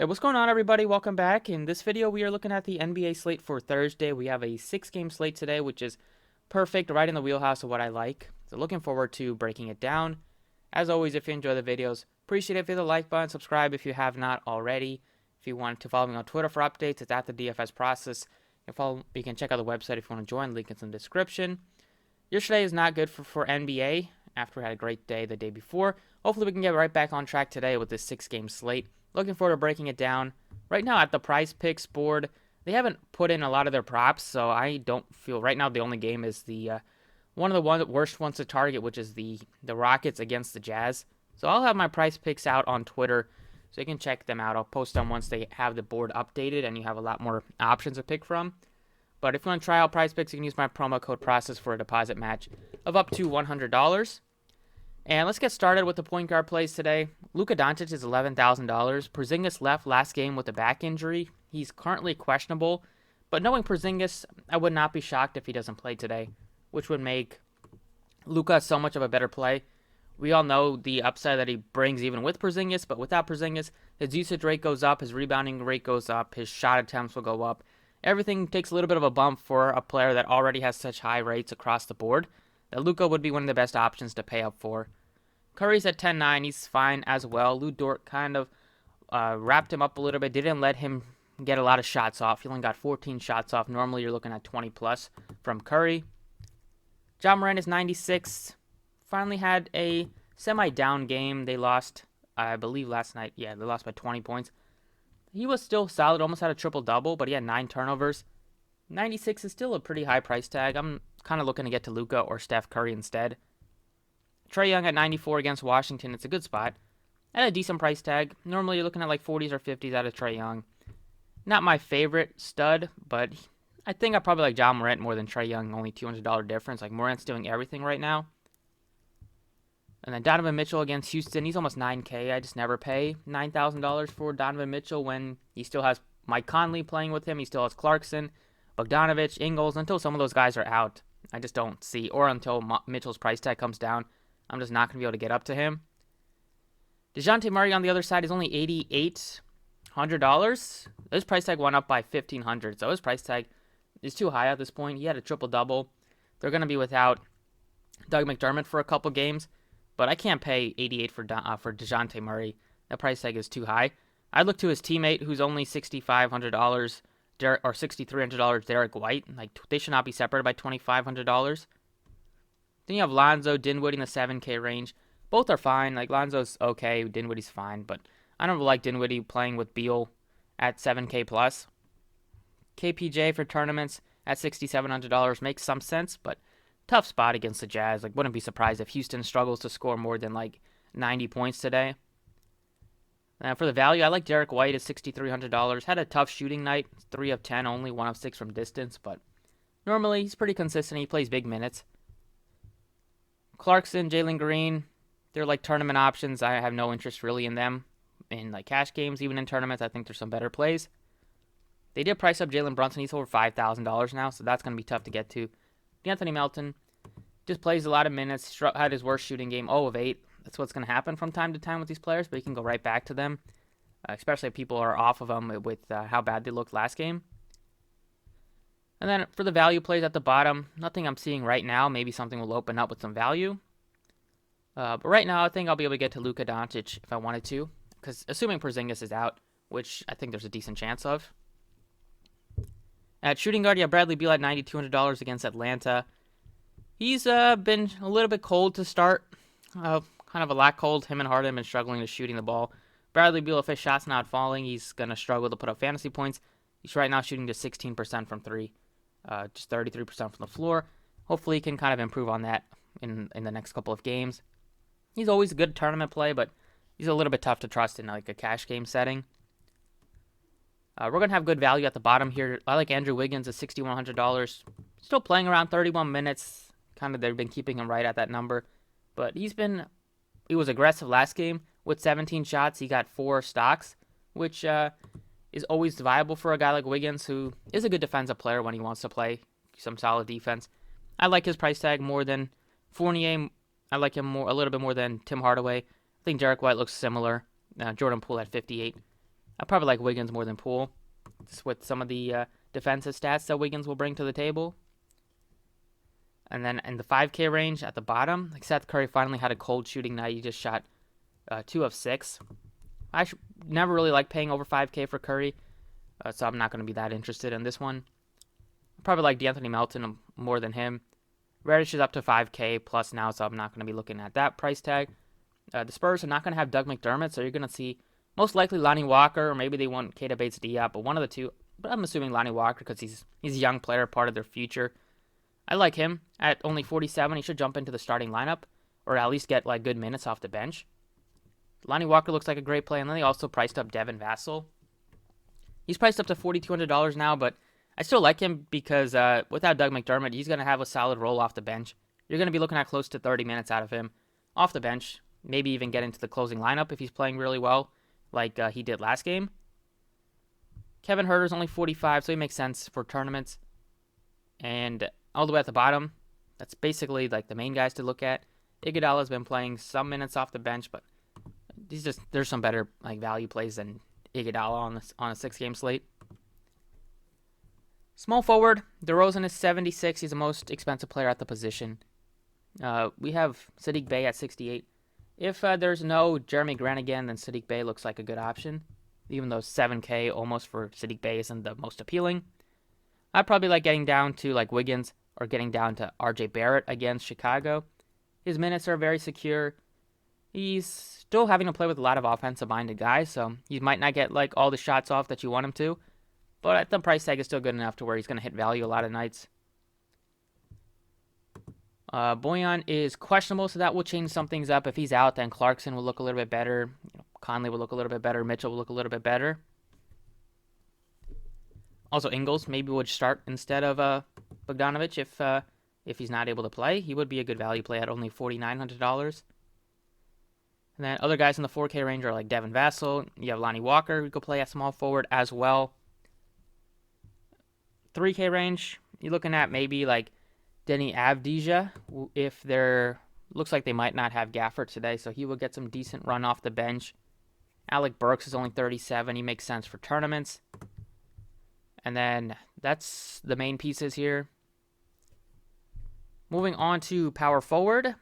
Hey, what's going on, everybody? Welcome back. In this video, we are looking at the NBA slate for Thursday. We have a 6-game slate today, which is perfect, right in the wheelhouse of what I like. So looking forward to breaking it down. As always, if you enjoy the videos, appreciate it if you hit the like button, subscribe if you have not already. If you want to follow me on Twitter for updates, it's at the DFS process. You can check out the website if you want to join, link is in the description. Yesterday is not good for NBA after we had a great day the day before. Hopefully we can get right back on track today with this 6-game slate. Looking forward to breaking it down. Right now at the prize picks board, they haven't put in a lot of their props, so I don't feel right now the only game is the one of the worst ones to target, which is the Rockets against the Jazz. So I'll have my prize picks out on Twitter, so you can check them out. I'll post them once they have the board updated and you have a lot more options to pick from. But if you want to try out prize picks, you can use my promo code process for a deposit match of up to $100. And let's get started with the point guard plays today. Luka Doncic is $11,000. Porzingis left last game with a back injury. He's currently questionable, but knowing Porzingis, I would not be shocked if he doesn't play today, which would make Luka so much of a better play. We all know the upside that he brings even with Porzingis, but without Porzingis, his usage rate goes up, his rebounding rate goes up, his shot attempts will go up. Everything takes a little bit of a bump for a player that already has such high rates across the board. That Luka would be one of the best options to pay up for. Curry's at 10-9. He's fine as well. Lou Dort kind of wrapped him up a little bit. Didn't let him get a lot of shots off. He only got 14 shots off. Normally you're looking at 20 plus from Curry. Ja Morant is 96. Finally had a semi-down game. They lost, I believe, last night. Yeah, they lost by 20 points. He was still solid. Almost had a triple-double, but he had 9 turnovers. 96 is still a pretty high price tag. I'm kind of looking to get to Luka or Steph Curry instead. Trae Young at 94 against Washington. It's a good spot. At a decent price tag. Normally you're looking at like 40s or 50s out of Trae Young. Not my favorite stud, but I think I probably like Ja Morant more than Trae Young. Only $200 difference. Like Morant's doing everything right now. And then Donovan Mitchell against Houston. He's almost 9K. I just never pay $9,000 for Donovan Mitchell when he still has Mike Conley playing with him. He still has Clarkson, Bogdanovich, Ingles. Until some of those guys are out, I just don't see. Or until Mitchell's price tag comes down, I'm just not going to be able to get up to him. DeJounte Murray on the other side is only $8,800. His price tag went up by $1,500, so his price tag is too high at this point. He had a triple-double. They're going to be without Doug McDermott for a couple games, but I can't pay $88 for DeJounte Murray. That price tag is too high. I look to his teammate, who's only $6,500, or $6,300, Derrick White. Like, they should not be separated by $2,500. Then you have Lonzo, Dinwiddie in the 7K range. Both are fine. Like, Lonzo's okay, Dinwiddie's fine, but I don't like Dinwiddie playing with Beal at 7K plus. KPJ for tournaments at $6,700 makes some sense, but tough spot against the Jazz. Like, wouldn't be surprised if Houston struggles to score more than like 90 points today. For the value, I like Derrick White at $6,300. Had a tough shooting night, 3 of 10, only 1 of 6 from distance, but normally he's pretty consistent. He plays big minutes. Clarkson, Jalen Green, they're like tournament options. I have no interest really in them in like cash games, even in tournaments. I think there's some better plays. They did price up Jalen Brunson. He's over $5,000 now, so that's going to be tough to get to. Anthony Melton just plays a lot of minutes. Had his worst shooting game, 0 of 8. That's what's going to happen from time to time with these players, but you can go right back to them, especially if people are off of them with how bad they looked last game. And then for the value plays at the bottom, nothing I'm seeing right now. Maybe something will open up with some value. But right now, I think I'll be able to get to Luka Doncic if I wanted to, because assuming Porzingis is out, which I think there's a decent chance of. At shooting guard, you have Bradley Beal at $9,200 against Atlanta. He's been a little bit cold to start, kind of a lot cold. Him and Harden have been struggling to shooting the ball. Bradley Beal, if his shot's not falling, he's going to struggle to put up fantasy points. He's right now shooting to 16% from 3. Just 33% from the floor. Hopefully he can kind of improve on that in the next couple of games. He's always a good tournament play, but he's a little bit tough to trust in like a cash game setting. We're going to have good value at the bottom here. I like Andrew Wiggins at $6,100. Still playing around 31 minutes. Kind of they've been keeping him right at that number. But he was aggressive last game with 17 shots. He got 4 stocks, which is always viable for a guy like Wiggins, who is a good defensive player when he wants to play some solid defense. I like his price tag more than Fournier. I like him a little bit more than Tim Hardaway. I think Derrick White looks similar. Jordan Poole at 58. I probably like Wiggins more than Poole, just with some of the defensive stats that Wiggins will bring to the table. And then in the 5K range at the bottom, like Seth Curry finally had a cold shooting night. He just shot 2 of 6. I never really like paying over 5K for Curry, so I'm not going to be that interested in this one. I probably like DeAnthony Melton more than him. Reddish is up to 5K plus now, so I'm not going to be looking at that price tag. The Spurs are not going to have Doug McDermott, so you're going to see most likely Lonnie Walker, or maybe they want Keita Bates-Diop, but one of the two. But I'm assuming Lonnie Walker because he's a young player, part of their future. I like him at only 47. He should jump into the starting lineup, or at least get like good minutes off the bench. Lonnie Walker looks like a great play, and then they also priced up Devin Vassell. He's priced up to $4,200 now, but I still like him because without Doug McDermott, he's going to have a solid role off the bench. You're going to be looking at close to 30 minutes out of him off the bench, maybe even get into the closing lineup if he's playing really well, like he did last game. Kevin Huerter's only 45, so he makes sense for tournaments. And all the way at the bottom, that's basically like the main guys to look at. Iguodala's been playing some minutes off the bench, but there's some better like value plays than Iguodala on a 6-game slate. Small forward, DeRozan is 76. He's the most expensive player at the position. We have Saddiq Bey at 68. If there's no Jeremy Grant again, then Saddiq Bey looks like a good option, even though 7K almost for Saddiq Bey isn't the most appealing. I'd probably like getting down to like Wiggins or getting down to RJ Barrett against Chicago. His minutes are very secure. He's still having to play with a lot of offensive-minded guys, so he might not get like all the shots off that you want him to. But the price tag is still good enough to where he's going to hit value a lot of nights. Bojan is questionable, so that will change some things up. If he's out, then Clarkson will look a little bit better. Conley will look a little bit better. Mitchell will look a little bit better. Also, Ingles maybe would start instead of Bogdanovic if he's not able to play. He would be a good value play at only $4,900. And then other guys in the 4K range are like Devin Vassell. You have Lonnie Walker who could play at small forward as well. 3K range, you're looking at maybe like Denny Avdija if looks like they might not have Gafford today, so he will get some decent run off the bench. Alec Burks is only 37. He makes sense for tournaments. And then that's the main pieces here. Moving on to power forward.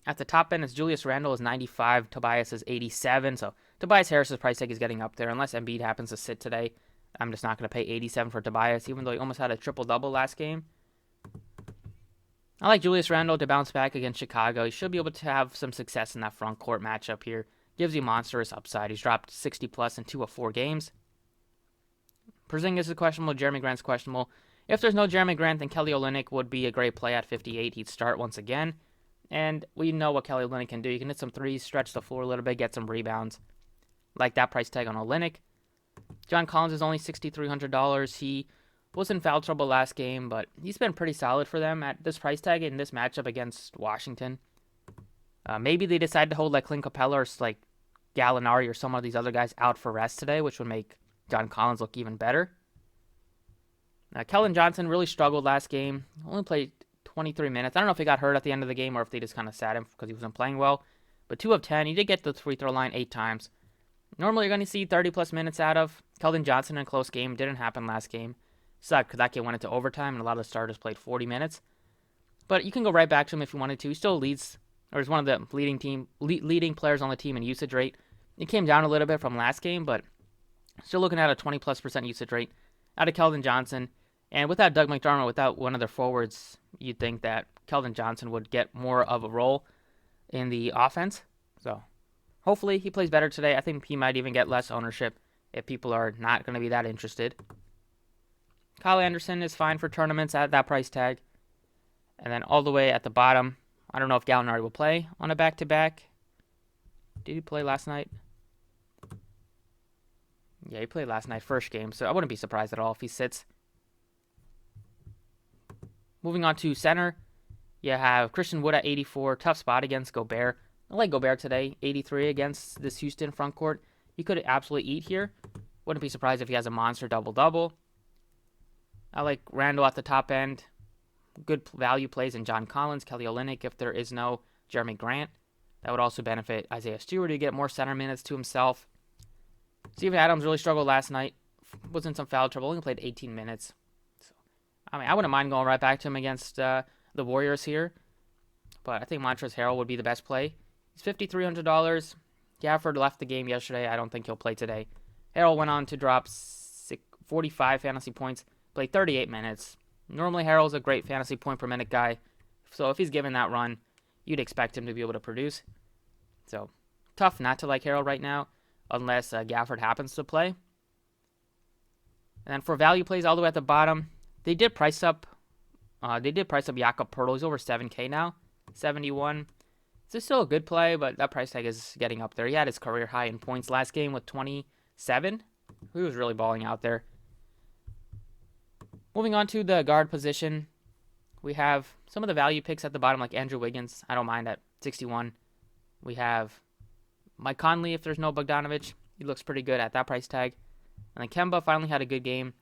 At the top end, it's Julius Randle is 95. Tobias is 87. So Tobias Harris's price tag is getting up there. Unless Embiid happens to sit today, I'm just not going to pay 87 for Tobias, even though he almost had a triple-double last game. I like Julius Randle to bounce back against Chicago. He should be able to have some success in that front court matchup here. Gives you monstrous upside. He's dropped 60-plus in 2 of 4 games. Porzingis is questionable. Jeremy Grant's questionable. If there's no Jeremy Grant, then Kelly Olynyk would be a great play at 58. He'd start once again. And we know what Kelly Olynyk can do. You can hit some threes, stretch the floor a little bit, get some rebounds. Like that price tag on Olynyk. John Collins is only $6,300. He was in foul trouble last game, but he's been pretty solid for them at this price tag in this matchup against Washington. Maybe they decide to hold like Clint Capella or like Gallinari or some of these other guys out for rest today, which would make John Collins look even better. Keldon Johnson really struggled last game. Only played 23 minutes. I don't know if he got hurt at the end of the game or if they just kind of sat him because he wasn't playing well. But 2 of 10. He did get the free throw line 8 times. Normally you're going to see 30-plus minutes out of Keldon Johnson in a close game. Didn't happen last game. Sucked because that game went into overtime and a lot of the starters played 40 minutes. But you can go right back to him if you wanted to. He still leads, or is one of the leading players on the team in usage rate. It came down a little bit from last game, but still looking at a 20+% usage rate out of Keldon Johnson. And without Doug McDermott, without one of their forwards, you'd think that Keldon Johnson would get more of a role in the offense. So hopefully he plays better today. I think he might even get less ownership if people are not going to be that interested. Kyle Anderson is fine for tournaments at that price tag. And then all the way at the bottom, I don't know if Gallinari will play on a back-to-back. Did he play last night? Yeah, he played last night, first game, so I wouldn't be surprised at all if he sits. Moving on to center, you have Christian Wood at 84. Tough spot against Gobert. I like Gobert today, 83 against this Houston front court. He could absolutely eat here. Wouldn't be surprised if he has a monster double-double. I like Randle at the top end. Good value plays in John Collins, Kelly Olynyk if there is no Jeremy Grant. That would also benefit Isaiah Stewart to get more center minutes to himself. Steven Adams really struggled last night. Was in some foul trouble. Only played 18 minutes. So, I mean, I wouldn't mind going right back to him against the Warriors here. But I think Montrezl Harrell would be the best play. He's $5,300. Gafford left the game yesterday. I don't think he'll play today. Harrell went on to drop 45 fantasy points. Played 38 minutes. Normally, Harrell's a great fantasy point per minute guy. So if he's given that run, you'd expect him to be able to produce. So tough not to like Harrell right now, unless Gafford happens to play. And then for value plays all the way at the bottom, they did price up. Jakob Poeltl. He's over 7K now, 71. It's still a good play, but that price tag is getting up there. He had his career high in points last game with 27. He was really balling out there. Moving on to the guard position, we have some of the value picks at the bottom, like Andrew Wiggins. I don't mind at 61. We have Mike Conley if there's no Bogdanovic. He looks pretty good at that price tag. And then Kemba finally had a good game,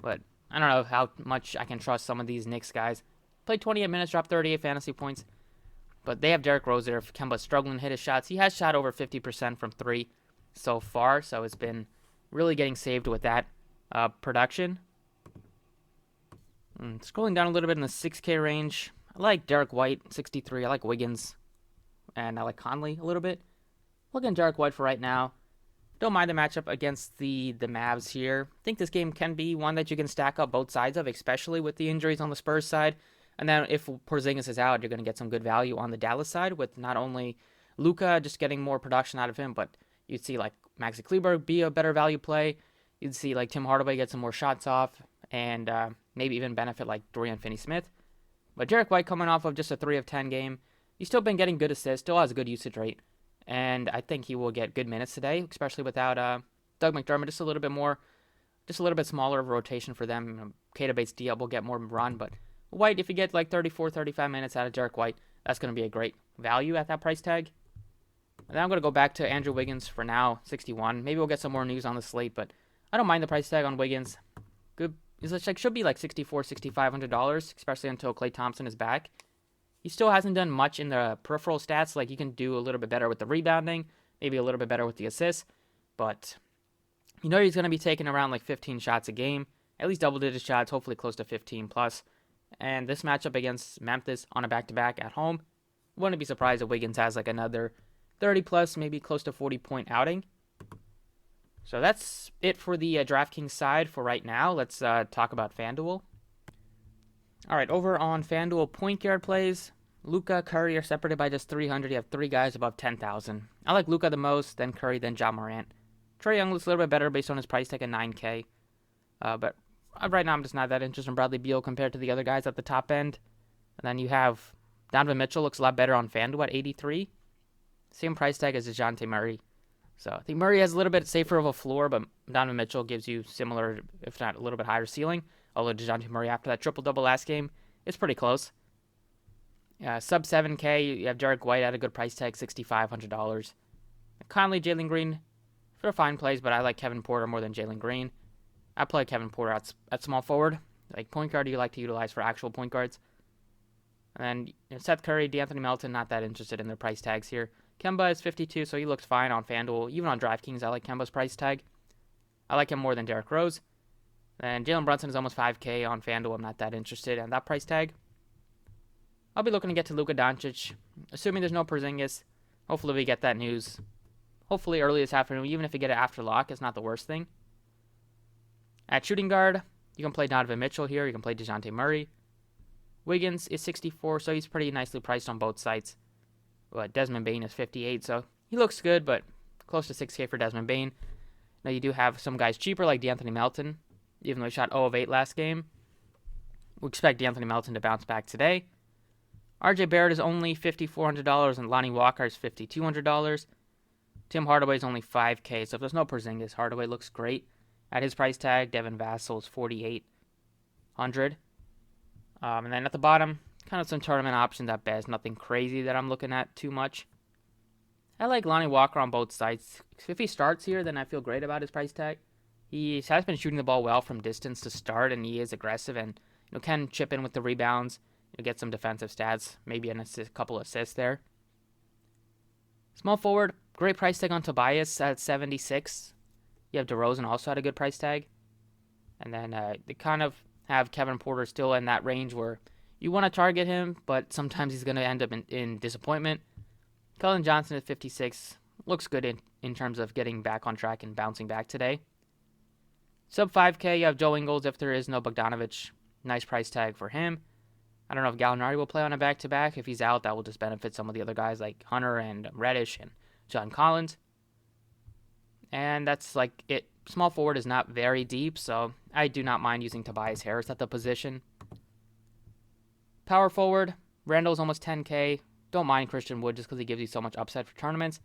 but I don't know how much I can trust some of these Knicks guys. Played 28 minutes, dropped 38 fantasy points. But they have Derrick Rose there. If Kemba's struggling to hit his shots, he has shot over 50% from 3 so far. So it's been really getting saved with that production. Scrolling down a little bit in the 6K range, I like Derrick White, 63. I like Wiggins, and I like Conley a little bit. Looking at Derrick White for right now. Don't mind the matchup against the Mavs here. I think this game can be one that you can stack up both sides of, especially with the injuries on the Spurs side. And then if Porzingis is out, you're going to get some good value on the Dallas side with not only Luka just getting more production out of him, but you'd see like Maxi Kleber be a better value play. You'd see like Tim Hardaway get some more shots off and maybe even benefit like Dorian Finney-Smith. But Derrick White coming off of just a 3 of 10 game. He's still been getting good assists, still has a good usage rate. And I think he will get good minutes today, especially without Doug McDermott. Just a little bit smaller of a rotation for them. Keita Bates-Diop will get more run, but White, if you get like 34, 35 minutes out of Derrick White, that's going to be a great value at that price tag. And then I'm going to go back to Andrew Wiggins for now, 61. Maybe we'll get some more news on the slate, but I don't mind the price tag on Wiggins. Good. It should be like $6,400, $6,500, especially until Klay Thompson is back. He still hasn't done much in the peripheral stats. Like, you can do a little bit better with the rebounding, maybe a little bit better with the assists, but you know he's going to be taking around like 15 shots a game, at least double-digit shots, hopefully close to 15 plus. And this matchup against Memphis on a back-to-back at home, wouldn't be surprised if Wiggins has like another 30 plus, maybe close to 40-point outing. So that's it for the DraftKings side for right now. Let's talk about FanDuel. All right, over on FanDuel point guard plays, Luka, Curry are separated by just 300. You have 3 guys above 10,000. I like Luka the most, then Curry, then Ja Morant. Trae Young looks a little bit better based on his price tag at 9K. But right now I'm just not that interested in Bradley Beal compared to the other guys at the top end. And then you have Donovan Mitchell looks a lot better on FanDuel at 83. Same price tag as DeJounte Murray. So I think Murray has a little bit safer of a floor, but Donovan Mitchell gives you similar, if not a little bit higher ceiling. Although DeJounte Murray, after that triple-double last game, is pretty close. Sub 7K, you have Derrick White at a good price tag, $6,500. Conley, Jalen Green, for fine plays, but I like Kevin Porter more than Jalen Green. I play Kevin Porter at small forward. Like point guard, you like to utilize for actual point guards. And then Seth Curry, DeAnthony Melton, not that interested in their price tags here. Kemba is 52, so he looks fine on FanDuel. Even on DraftKings, I like Kemba's price tag. I like him more than Derrick Rose. And Jalen Brunson is almost 5K on FanDuel. I'm not that interested in that price tag. I'll be looking to get to Luka Doncic. Assuming there's no Porzingis, hopefully we get that news. Hopefully early this afternoon. Even if we get it after lock, it's not the worst thing. At shooting guard, you can play Donovan Mitchell here. You can play DeJounte Murray. Wiggins is 64, so he's pretty nicely priced on both sides. But Desmond Bane is 58, so he looks good, but close to 6K for Desmond Bane. Now you do have some guys cheaper like DeAnthony Melton, even though he shot 0 of 8 last game. We expect DeAnthony Melton to bounce back today. RJ Barrett is only $5,400, and Lonnie Walker is $5,200. Tim Hardaway is only 5K, so if there's no Porzingis, Hardaway looks great. At his price tag, Devin Vassell is $4,800. And then at the bottom, kind of some tournament options at best. Nothing crazy that I'm looking at too much. I like Lonnie Walker on both sides. If he starts here, then I feel great about his price tag. He has been shooting the ball well from distance to start, and he is aggressive and can chip in with the rebounds, get some defensive stats, maybe a couple assists there. Small forward, great price tag on Tobias at 76. You have DeRozan also had a good price tag. And then they kind of have Kevin Porter still in that range where you want to target him, but sometimes he's going to end up in disappointment. Keldon Johnson at 56 looks good in terms of getting back on track and bouncing back today. Sub 5K, you have Joe Ingles if there is no Bogdanovich. Nice price tag for him. I don't know if Gallinari will play on a back-to-back. If he's out, that will just benefit some of the other guys like Hunter and Reddish and John Collins. And that's like it. Small forward is not very deep, so I do not mind using Tobias Harris at the position. Power forward, Randle's almost 10K. Don't mind Christian Wood just because he gives you so much upside for tournaments.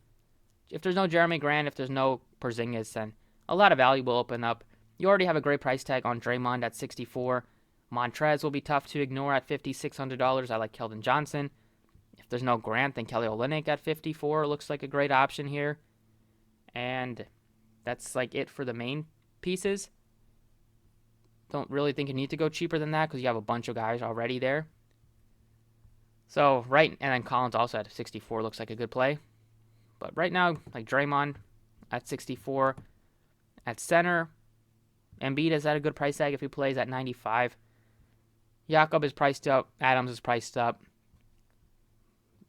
If there's no Jeremy Grant, if there's no Porzingis, then a lot of value will open up. You already have a great price tag on Draymond at 64. Montrez will be tough to ignore at $5,600. I like Keldon Johnson. If there's no Grant, then Kelly Olynyk at 54 looks like a great option here. And that's like it for the main pieces. Don't really think you need to go cheaper than that because you have a bunch of guys already there. So, and then Collins also at 64 looks like a good play. But right now, like Draymond at 64. At center, Embiid is at a good price tag if he plays at 95. Jakob is priced up. Adams is priced up.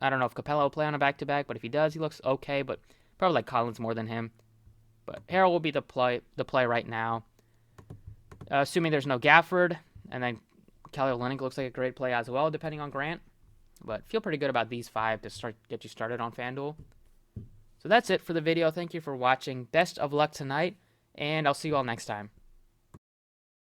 I don't know if Capella will play on a back-to-back, but if he does, he looks okay, but probably like Collins more than him. But Harrell will be the play right now. Assuming there's no Gafford, and then Kelly Olynyk looks like a great play as well, depending on Grant. But feel pretty good about these 5 to get you started on FanDuel. So that's it for the video. Thank you for watching. Best of luck tonight, and I'll see you all next time.